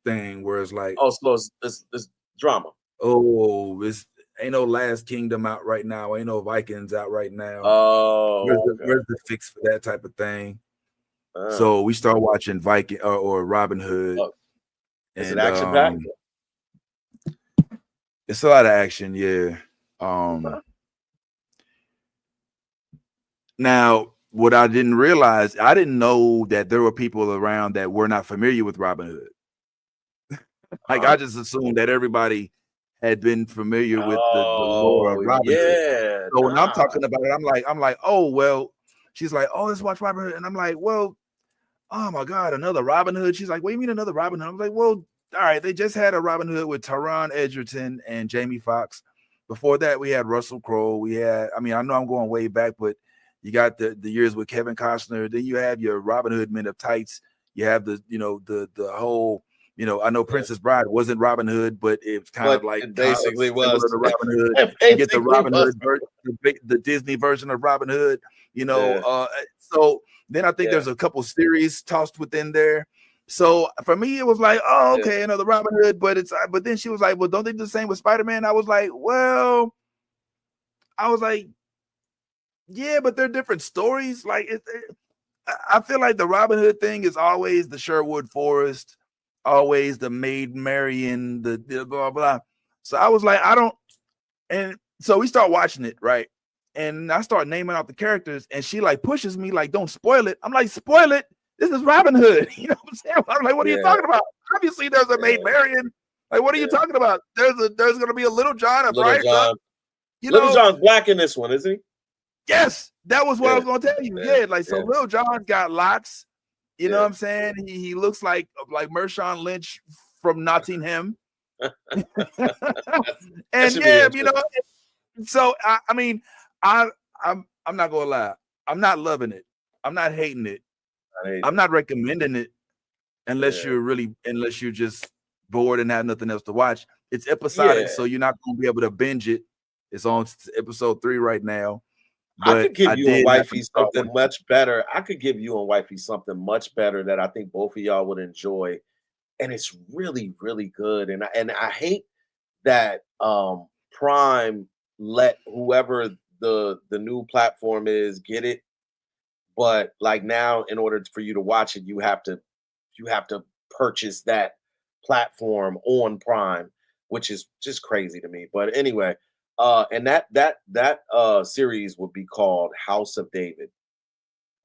Thing where it's like, so it's drama. It's ain't no Last Kingdom out right now. Ain't no Vikings out right now. Where's the fix for that type of thing? So we start watching Viking or Robin Hood. Is it action packed? It's a lot of action, yeah. Now, what I didn't realize, I didn't know that there were people around that were not familiar with Robin Hood. I just assumed that everybody had been familiar with the lore of Robin Hood. So when I'm talking about it, I'm like, oh well. She's like, oh, let's watch Robin Hood, and I'm like, well, oh my god, another Robin Hood. She's like, what do you mean another Robin Hood? I'm like, well, all right, they just had a Robin Hood with Taron Egerton and Jamie Foxx. Before that, we had Russell Crowe. I know I'm going way back, but you got the years with Kevin Costner. Then you have your Robin Hood Men of Tights. You have the whole, I know Princess Bride wasn't Robin Hood, but it's kind of like it basically was the Robin Hood. You get the Robin Hood version, the Disney version of Robin Hood. So then I think there's a couple series tossed within there. So for me, it was like, oh, okay, another Robin Hood, but then she was like, well, don't they do the same with Spider-Man? I was like, yeah, but they're different stories. Like I feel like the Robin Hood thing is always the Sherwood Forest, always the Maid Marian, the blah blah. So I was like, and so we start watching it, right? And I start naming out the characters, and she like pushes me, like, don't spoil it. I'm like, spoil it. This is Robin Hood. You know what I'm saying? I'm like, what are you talking about? Obviously, there's a Maid Marian. Like, what are you talking about? There's gonna be a Little John, a Friar Tuck. Little John's black in this one, isn't he? Yes, that was what I was gonna tell you. So Little John's got locks. You know what I'm saying? He looks like Marshawn Lynch from Nottingham. And so I'm not gonna lie. I'm not loving it. I'm not hating it. I'm not recommending it unless you're just bored and have nothing else to watch. It's episodic, so you're not gonna be able to binge it. It's on episode 3 right now. I could give you and Wifey something much better. I could give you and Wifey something much better that I think both of y'all would enjoy, and it's really, really good. And I hate that Prime let whoever the new platform is get it, but like now, in order for you to watch it, you have to purchase that platform on Prime, which is just crazy to me. But anyway. And that series would be called House of David.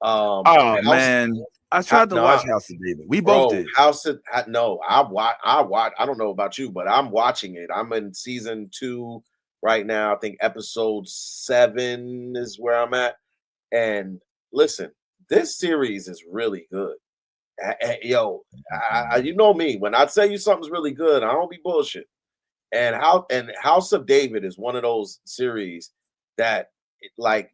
Man, I tried to watch House of David. We both did. I don't know about you, but I'm watching it. I'm in season 2 right now. I think episode 7 is where I'm at. And listen, this series is really good. You know me. When I tell you something's really good, I don't be bullshit. And House of David is one of those series that, like,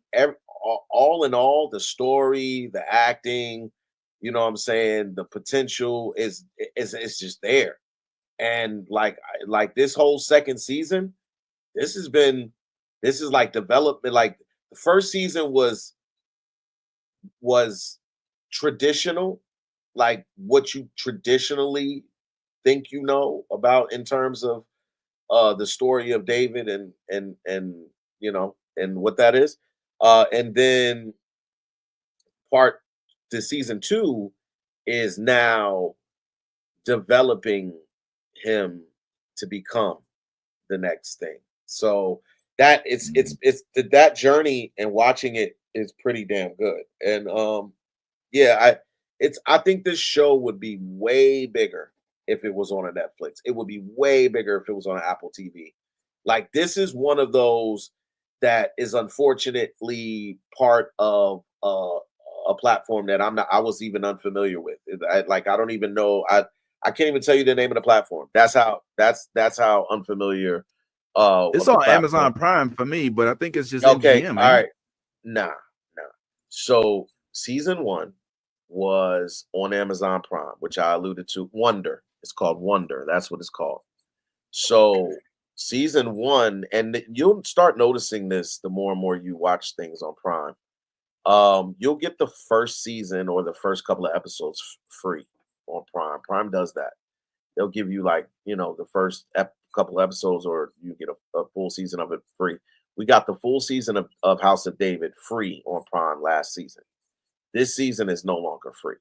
all in all, the story, the acting, you know what I'm saying, the potential is just there. And like this whole second season, this is like development. Like the first season was traditional, like what you traditionally think about in terms of the story of David and and what that is. And then the season 2 is now developing him to become the next thing. So that it's that journey, and watching it is pretty damn good. And I think this show would be way bigger if it was on a Netflix. It would be way bigger if it was on Apple TV. Like this is one of those that is unfortunately part of a platform that I was even unfamiliar with. I don't even know. I can't even tell you the name of the platform. That's how unfamiliar It's of the on platform. Amazon Prime for me, but I think it's just Okay, MGM, all ain't it? right. Nah, nah. So season one was on Amazon Prime, which I alluded to. Wonder. It's called Wonder. That's what it's called. So season one, and you'll start noticing this the more and more you watch things on Prime. You'll get the first season or the first couple of episodes free on Prime. Prime does that. They'll give you like, the first couple episodes, or you get a full season of it free. We got the full season of House of David free on Prime last season. This season is no longer free.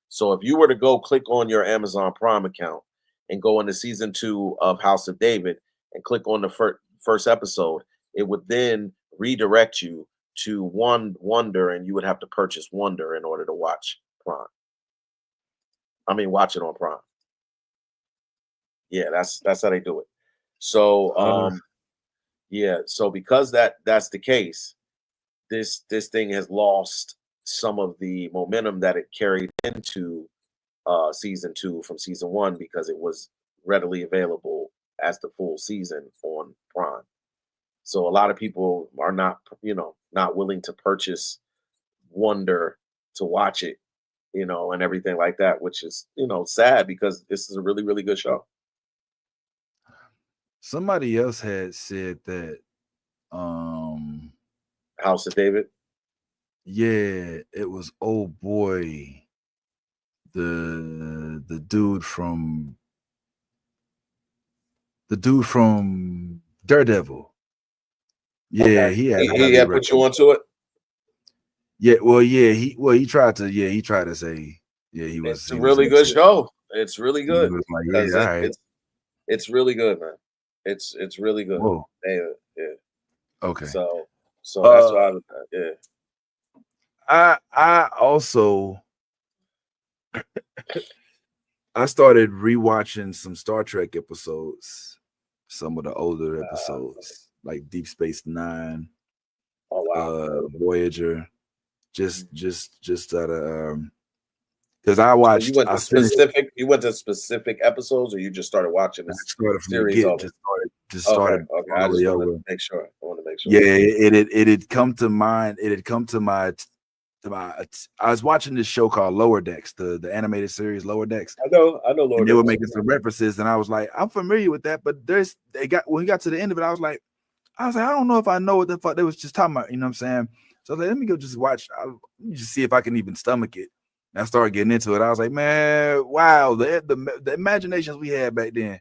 So if you were to go click on your Amazon Prime account and go into season 2 of House of David and click on the first episode, it would then redirect you to Wonder, and you would have to purchase Wonder in order to watch Prime. I mean, watch it on Prime. Yeah, that's how they do it. So, yeah, so because that's the case, this thing has lost some of the momentum that it carried into season 2 from season 1, because it was readily available as the full season on Prime. So a lot of people are not willing to purchase Wonder to watch it, and everything like that, which is, sad, because this is a really, really good show. Somebody else had said that, House of David. yeah, it was old boy, the dude from Daredevil. Yeah, Okay. he had He highly had put you recommended. onto it. Yeah, he tried to say, yeah, It's a he was really into good it. show. It's really He good was like, because yeah, all right. it's really good, man. It's really good. Whoa, Yeah. okay. So that's Uh, why yeah. I also I started rewatching some Star Trek episodes, some of the older episodes, like Deep Space Nine, Oh wow. Voyager, Mhm. just out of because So I finished. you went to specific episodes, or you just started watching I this started from the series get, of them? just Okay, started okay. all I the way just wanted to over. make sure. I want to make sure. Yeah, it had come to mind. It had come to my. I was watching this show called Lower Decks, the animated series Lower Decks, I know, and Lord they were X. making some references, and I was like, I'm familiar with that, but when we got to the end of it, I was like, I don't know if I know what the fuck they was just talking about. You know what I'm saying? So I was like, let me go just watch. Let me just see if I can even stomach it. And I started getting into it. I was like, man, wow, the imaginations we had back then.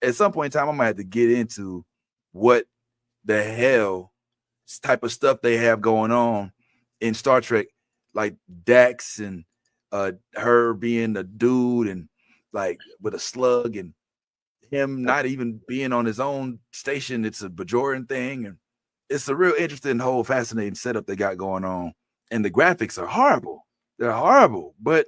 At some point in time, I might have to get into what the hell type of stuff they have going on in Star Trek, like Dax and her being a dude and like with a slug, and him not even being on his own station. It's a Bajoran thing, and it's a real interesting, whole fascinating setup they got going on. And the graphics are horrible. They're horrible, but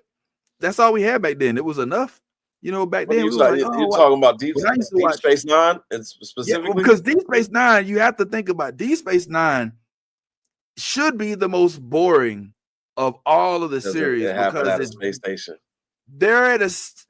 that's all we had back then. It was enough. Back What are then you we was like, talking? oh, You talking about when I used to Deep watch, Space Nine? It's yeah, well, specifically. because Deep Space Nine, you have to think about Deep Space Nine should be the most boring of all of the Because series it happened because at a space station.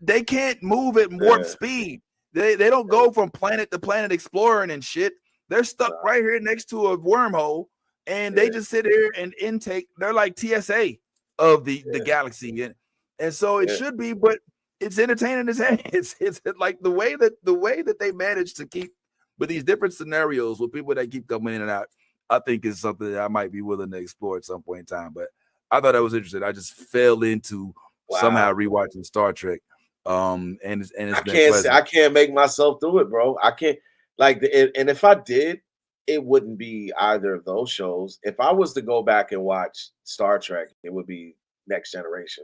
they can't move at warp Yeah, speed. They don't yeah. go from planet to planet exploring and shit. They're stuck Nah, right here next to a wormhole, and they yeah, just sit here and intake. They're like TSA of the yeah, galaxy, and so it yeah. should be, but it's entertaining as hell. It's like the way that they manage to keep with these different scenarios with people that keep coming in and out. I think is something that I might be willing to explore at some point in time. But I thought that was interesting. I just fell into somehow Wow. rewatching Star Trek. And it's been pleasant. I can't make myself do it, bro. I can't and if I did, it wouldn't be either of those shows. If I was to go back and watch Star Trek, it would be Next Generation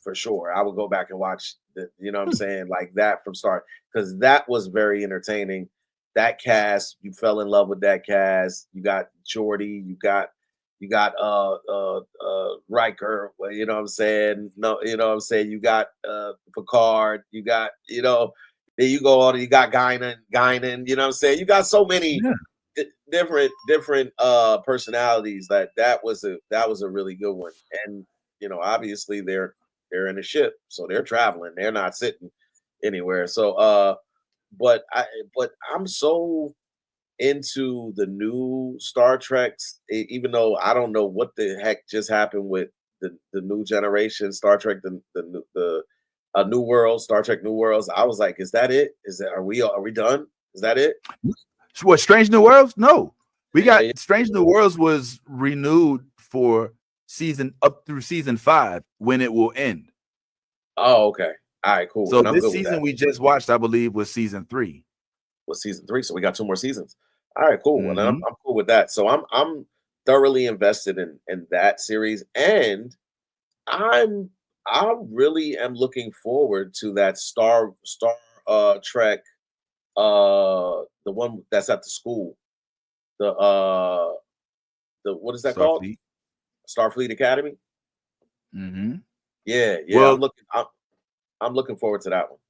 for sure. I would go back and watch you know what I'm saying, like that from start, because that was very entertaining. That cast, you fell in love with that cast. You got Jordy, you got Riker, well, you know what I'm saying? No, you know what I'm saying? You got Picard, you got, There you go. You got Guinan. You know what I'm saying? You got so many different personalities. That was a really good one. And obviously they're in a ship, so they're traveling. They're not sitting anywhere. So but I'm so into the new Star Treks, even though I don't know what the heck just happened with the new generation Star Trek, the New World, Star Trek New Worlds. I was like, is that it? Are we done? Is that it? What, Strange New Worlds? No, we got Strange New Worlds was renewed for up through season 5 when it will end. Oh, okay. All right, cool. So this season we just watched, I believe, was season 3. Was season 3, so we got 2 more seasons. All right, cool. And I'm cool with that. So I'm thoroughly invested in that series, and I really am looking forward to that Star Trek, the one that's at the school, the what is that called? Starfleet Academy. Mm-hmm. Yeah. Well, I'm looking forward to that one.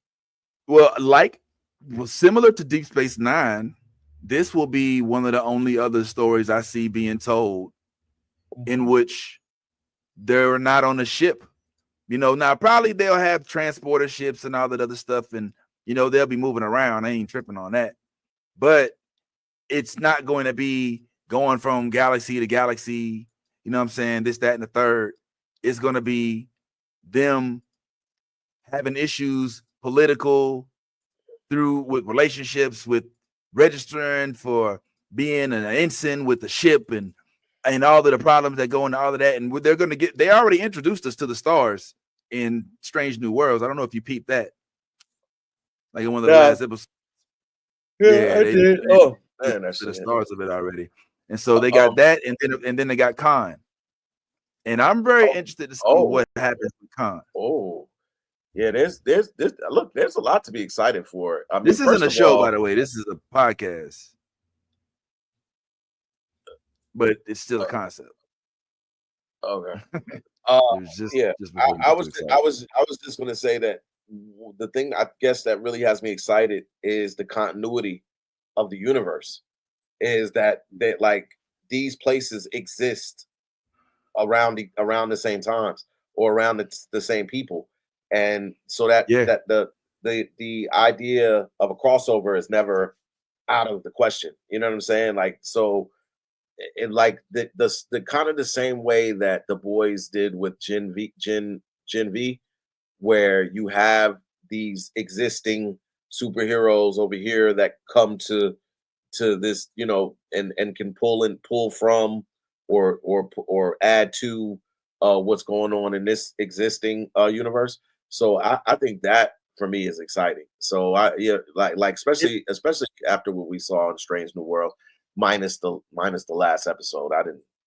Well, similar to Deep Space Nine, this will be one of the only other stories I see being told in which they're not on a ship. Now probably they'll have transporter ships and all that other stuff, and they'll be moving around. I ain't tripping on that. But it's not going to be going from galaxy to galaxy, you know what I'm saying, this, that, and the third. It's going to be them having issues, political, with relationships, with registering for being an ensign with the ship, and all of the problems that go into all of that. And they're going to they already introduced us to the stars in Strange New Worlds. I don't know if you peeped that. Like in one of the last episodes. Yeah, I did. Man, that's the stars of it already. And so they got that, and then they got Khan. And I'm very interested to see what happens with Khan. Oh, yeah. There's look. There's a lot to be excited for. I mean, this isn't a show, by the way. This is a podcast, but it's still a concept. Okay. I was just going to say that the thing I guess that really has me excited is the continuity of the universe. Is that like these places exist around the same times or around the same people, and so that the idea of a crossover is never out of the question. You know what I'm saying? Like, so it like the kind of the same way that the boys did with Gen V, where you have these existing superheroes over here that come to this, and can pull from or add to what's going on in this existing universe. So I think that for me is exciting. So like especially after what we saw in Strange New World, minus the last episode.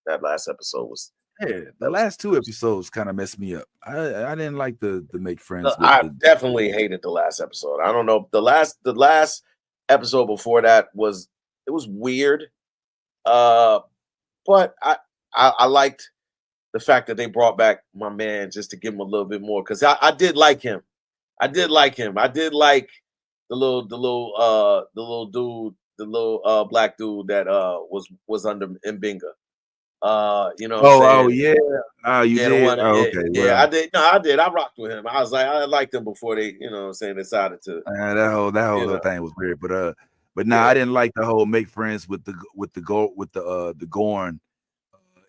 That last episode was the last 2 episodes kind of messed me up. I didn't like the make friends. I definitely hated the last episode. I don't know, the last episode before that was weird. But I liked the fact that they brought back my man just to give him a little bit more, because I did like him. I did like the little dude, the little black dude that was under M'Benga. You know what I'm saying? Oh, you did? Okay. Yeah, I did. No, I did. I rocked with him. I was like, I liked him before they, decided to. That whole little thing was weird, but no, I didn't like the whole make friends with the Gorn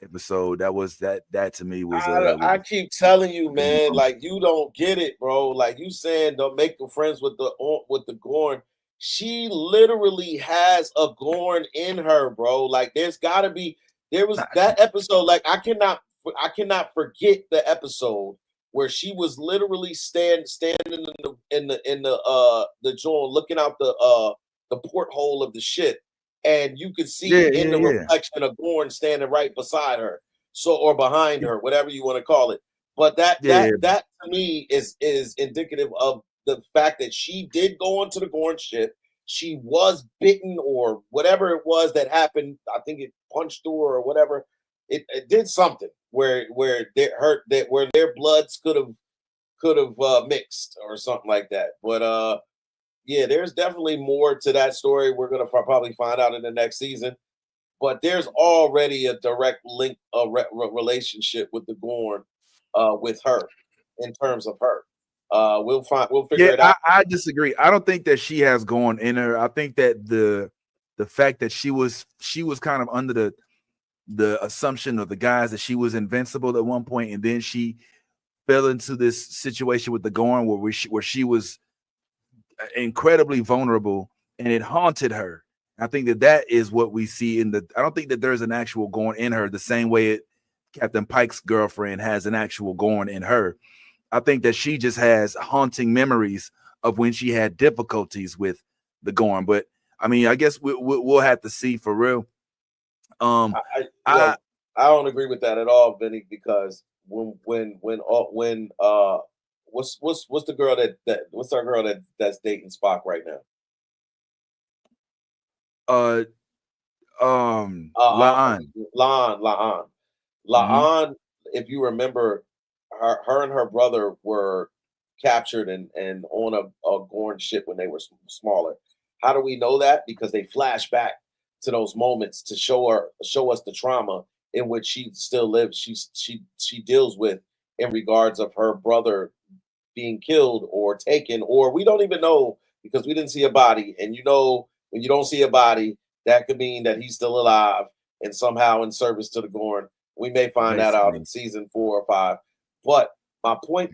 episode. That to me was. I keep telling you, man, like you don't get it, bro. Like you saying, don't make friends with the Gorn. She literally has a Gorn in her, bro. Like there was that episode. Like I cannot forget the episode where she was literally standing in the joint, looking out the porthole of the ship, and you could see the reflection of Gorn standing right beside her, or behind her, whatever you want to call it. But that to me is indicative of the fact that she did go onto the Gorn ship. She was bitten or whatever it was that happened. I think it punched through her or whatever. It did something where their bloods could have mixed or something like that. But yeah, there's definitely more to that story. We're gonna probably find out in the next season. But there's already a direct link, relationship with the Gorn, with her, in terms of her. We'll Yeah, figure it out. I disagree. I don't think that she has gone in her. I think that the fact that she was kind of under the assumption of the guys that she was invincible at one point, and then she fell into this situation with the Gorn where she was incredibly vulnerable, and it haunted her. I think that is what we see in the. I don't think that there's an actual Gorn in her the same way Captain Pike's girlfriend has an actual Gorn in her. I think that she just has haunting memories of when she had difficulties with the Gorn. But I mean, I guess we'll have to see for real. I don't agree with that at all, Vinny, because what's the girl what's our girl that's dating Spock right now? Uh, Uh, La'an. La'an. Mm-hmm. La'an, if you remember, her and her brother were captured and on a Gorn ship when they were smaller. How do we know that? Because they flash back to those moments to show us the trauma in which she still lives. She deals with in regards of her brother being killed or taken, or we don't even know because we didn't see a body. And when you don't see a body, that could mean that he's still alive and somehow in service to the Gorn. We may find that out in Basically, season 4 or 5. But my point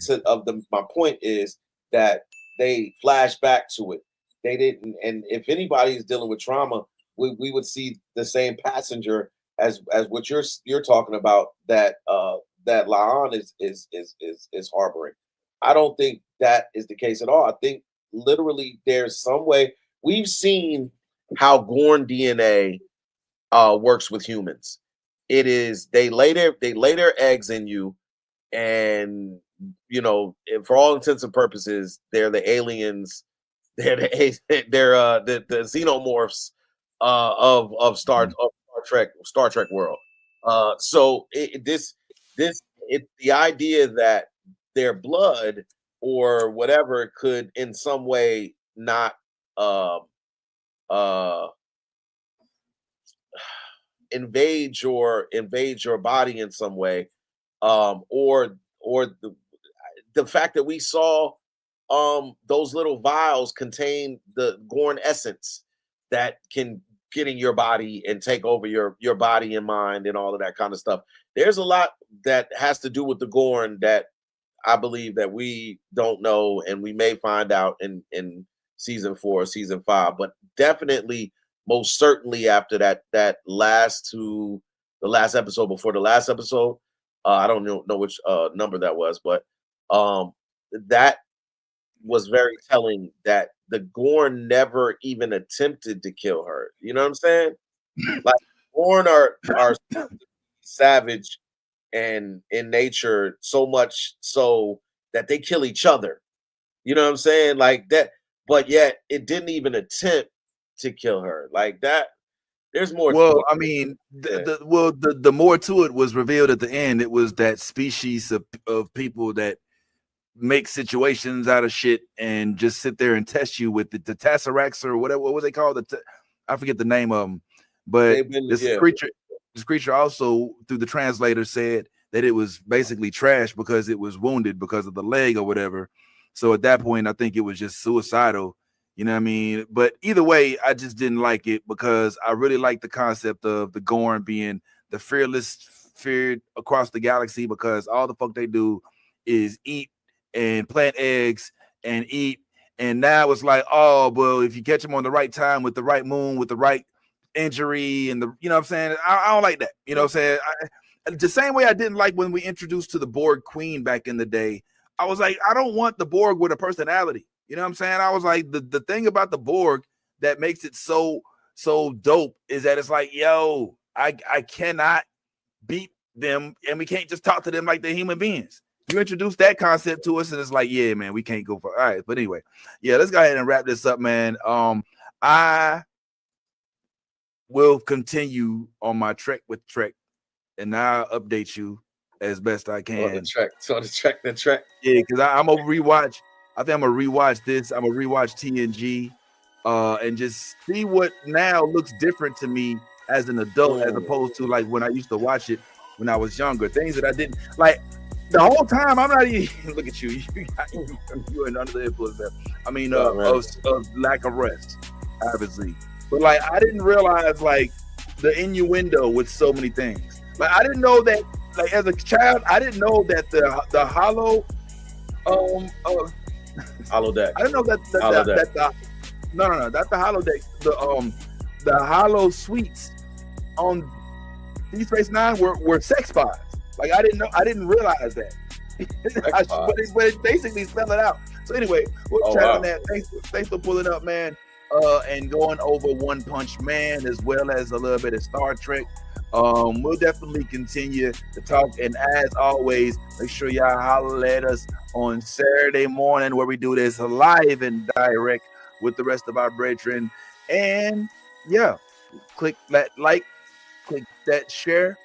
is that they flash back to it. They didn't, and if anybody is dealing with trauma, we would see the same passenger as what you're talking about that La'an is harboring. I don't think that is the case at all. I think literally there's some way we've seen how Gorn DNA works with humans. It is they lay their eggs in you, and for all intents and purposes, they're the aliens. They're the xenomorphs of Star Trek world. So the idea that their blood or whatever could in some way not uh, uh, invade your body in some way, or the fact that we saw those little vials contain the Gorn essence that can get in your body and take over your body and mind and all of that kind of stuff. There's a lot that has to do with the Gorn that I believe that we don't know, and we may find out in season 4 or season 5. But definitely, most certainly, after the last episode before the last episode, I don't know which number that was, but that was very telling that the Gorn never even attempted to kill her. You know what I'm saying? Like Gorn are savage and in nature so much so that they kill each other. You know what I'm saying? Like that, but yet it didn't even attempt to kill her. Like that, there's more to well, it. I mean, Yeah. the more to it was revealed at the end. It was that species of people that make situations out of shit and just sit there and test you with the Tesseracts or whatever. What was they called? I forget the name of them. But They've been, this yeah. creature also through the translator said that it was basically trash because it was wounded because of the leg or whatever. So at that point, I think it was just suicidal. You know what I mean? But either way, I just didn't like it because I really like the concept of the Gorn being the feared across the galaxy because all the fuck they do is eat and plant eggs and eat. And now it's like, oh, well, if you catch them on the right time with the right moon, with the right injury, and you know what I'm saying? I don't like that. You know what I'm saying? The same way I didn't like when we introduced to the Borg Queen back in the day. I was like, I don't want the Borg with a personality. You know what I'm saying? I was like, the thing about the Borg that makes it so dope is that it's like, yo, I cannot beat them, and we can't just talk to them like they're human beings. You introduce that concept to us, and it's like, yeah, man, we can't go for all right. But anyway, yeah, let's go ahead and wrap this up, man. I will continue on my trek with Trek, and I'll update you as best I can. On the track. Yeah, because I'm gonna rewatch. I think I'm gonna rewatch this. I'm gonna rewatch TNG, and just see what now looks different to me as an adult, as opposed to like when I used to watch it when I was younger. Things that I didn't like the whole time. I'm not even look at you. You and under the influence there. I mean, of lack of rest, obviously. But like, I didn't realize like the innuendo with so many things. Like, I didn't know that. Like, as a child, I didn't know that the hollow, holodeck. I didn't know that not the holodeck. The hollow suites on Deep Space Nine were sex pods. Like, I didn't realize that. but it basically spelled it out. So anyway, we'll chat on that. Thanks for pulling up, man. And going over One Punch Man as well as a little bit of Star Trek. We'll definitely continue to talk. And as always, make sure y'all holler at us on Saturday morning where we do this live and direct with the rest of our brethren. And yeah, click that like, click that share,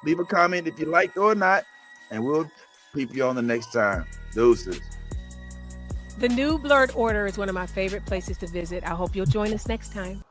leave a comment if you liked or not, and we'll peep you on the next time. Deuces. The New Blurred Order is one of my favorite places to visit. I hope you'll join us next time.